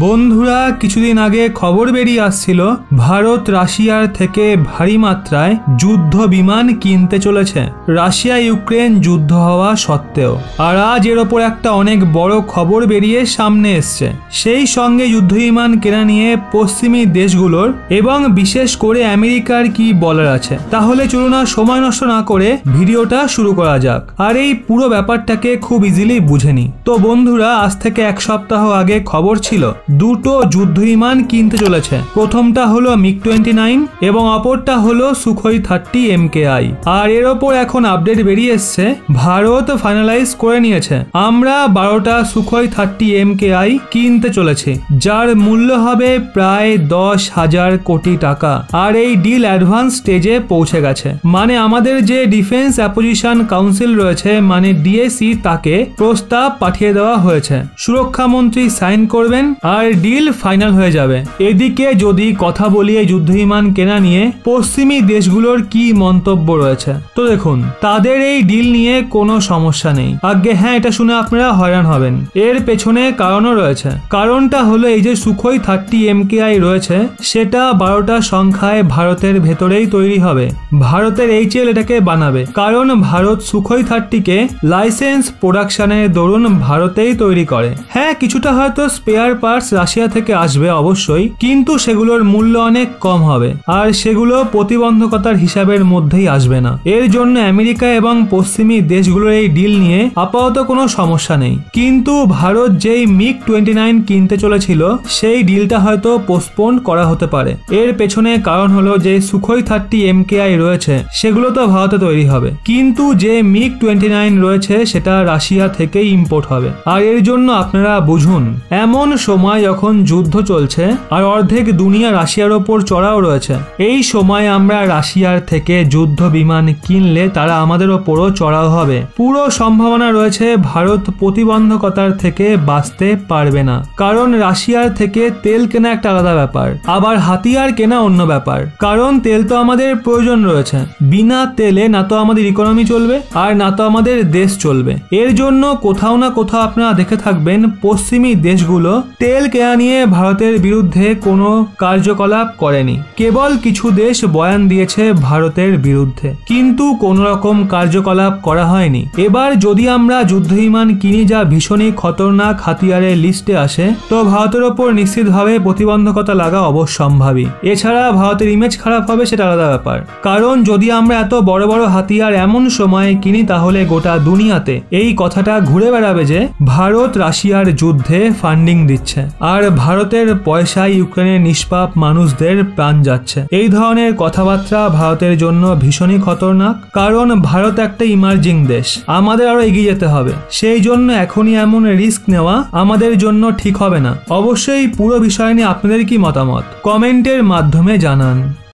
বন্ধুরা, কিছুদিন আগে খবর বেরিয়ে আসছিল ভারত রাশিয়ার থেকে ভারী মাত্রায় যুদ্ধ বিমান কিনতে চলেছে রাশিয়া ইউক্রেন যুদ্ধ হওয়া সত্ত্বেও। আর আজ এর ওপর একটা অনেক বড় খবর বেরিয়ে সামনে এসছে। সেই সঙ্গে যুদ্ধ বিমান কেনা নিয়ে পশ্চিমী দেশগুলোর এবং বিশেষ করে আমেরিকার কি বলার আছে। তাহলে চলুন আর সময় নষ্ট না করে ভিডিওটা শুরু করা যাক আর এই পুরো ব্যাপারটাকে খুব ইজিলি বুঝে নি। তো বন্ধুরা, আজ থেকে এক সপ্তাহ আগে খবর ছিল দুটো যুদ্ধ বিমান কিনতে চলেছে। প্রথমটা হলো MiG-29 এবং অপরটা হলো সুখোই 30 MKI। আর এর ওপর এখন আপডেট বেরিয়ে এসছে, ভারত ফাইনালাইজ করে নিয়েছে আমরা 12টা সুখোই 30 MKI কিনতে চলেছি, যার মূল্য হবে প্রায় 10,000 কোটি টাকা। আর এই ডিল অ্যাডভান্স স্টেজে পৌঁছে গেছে। মানে আমাদের যে ডিফেন্স অ্যাপোজিশন কাউন্সিল রয়েছে মানে DAC, তাকে প্রস্তাব পাঠিয়ে দেওয়া হয়েছে। সুরক্ষা মন্ত্রী সাইন করবেন আর ডিল ফাইনাল হয়ে যাবে। এদিকে যদি কথা বলি এই যুদ্ধ বিমান কেনা নিয়ে পশ্চিমী দেশগুলোর কি মন্তব্য রয়েছে, তো দেখুন, তাদের এই ডিল নিয়ে কোনো সমস্যা নেই। আগে হ্যাঁ, এটা শুনে আপনারা হয়রান হবেন। এর পেছনে কারণও রয়েছে। কারণটা হলো এই যে সুখোই 30 MKI রয়েছে সেটা 12টা সংখ্যায় ভারতের ভেতরেই তৈরি হবে। ভারতের HAL এটাকে বানাবে, কারণ ভারত সুখোই 30কে লাইসেন্স প্রোডাকশনের দরুন ভারতেই তৈরি করে। হ্যাঁ, কিছুটা হয়তো স্পেয়ার পার্টস রাশিয়া থেকে আসবে অবশ্যই, কিন্তু সেগুলোর মূল্য অনেক কম হবে আর সেগুলো প্রতিবন্ধকতার হিসাবের মধ্যেই আসবে না। এর জন্য আমেরিকা এবং পশ্চিমী দেশগুলোর এই ডিল নিয়ে আপাতত কোনো সমস্যা নেই। কিন্তু ভারত যেই MiG-29 কিনতে চলেছিল সেই ডিলটা হয়তো পোস্টপোন করা হতে পারে। এর পেছনে কারণ হলো যে সুখোই 30 MKI রয়েছে সেগুলো তো ভারতে তৈরি হবে, কিন্তু যে MiG-29 রয়েছে সেটা রাশিয়া থেকেই ইম্পোর্ট হবে। আর এর জন্য আপনারা বুঝুন, এমন সময় যখন যুদ্ধ চলছে আর অর্ধেক দুনিয়া রাশিয়ার ওপর চড়াও রয়েছে, এই সময় আমরা রাশিয়ার থেকে যুদ্ধ বিমান কিনলে তারা আমাদের ওপরও চড়াও হবে। পুরো সম্ভাবনা রয়েছে ভারত প্রতিবন্ধকতার থেকে বাঁচতে পারবে না, কারণ রাশিয়ার থেকে তেল কেনা একটা আলাদা ব্যাপার, আবার হাতিয়ার কেনা অন্য ব্যাপার। কারণ তেল তো আমাদের প্রয়োজন রয়েছে, বিনা তেলে না তো আমাদের ইকোনমি চলবে আর না তো আমাদের দেশ চলবে। এর জন্য কোথাও না কোথাও আপনারা দেখে থাকবেন পশ্চিমী দেশগুলো তেল কেনা নিয়ে ভারতের বিরুদ্ধে কোনো কার্যকলাপ করেনি। কেবল কিছু দেশ বয়ান দিয়েছে ভারতের বিরুদ্ধে, কিন্তু কোন রকম কার্যকলাপ করা হয়নি। এবার যদি আমরা যুদ্ধ বিমান কিনি যা ভীষণই খতরনাক হাতিয়ারের লিস্টে আসে, তো ভারতের ওপর নিশ্চিতভাবে প্রতিবন্ধকতা লাগা অবশ্যম্ভাবী। এছাড়া ভারতের ইমেজ খারাপ হবে সেটা আলাদা ব্যাপার, কারণ যদি আমরা এত বড় বড় হাতিয়ার এমন সময়ে কিনি তাহলে গোটা দুনিয়াতে এই কথাটা ঘুরে বেড়াবে যে ভারত রাশিয়ার যুদ্ধে ফান্ডিং দিচ্ছে আর ভারতের পয়সায় ইউক্রেনের নিষ্পাপ মানুষদের প্রাণ যাচ্ছে। এই ধরনের কথাবার্তা ভারতের জন্য ভীষণই খতরনাক, কারণ ভারত একটা ইমার্জিং দেশ, আমাদের আরো এগিয়ে যেতে হবে। সেই জন্য এখনই এমন রিস্ক নেওয়া আমাদের জন্য ঠিক হবে না। অবশ্যই পুরো বিষয় নিয়ে আপনাদের কি মতামত কমেন্টের মাধ্যমে জানান।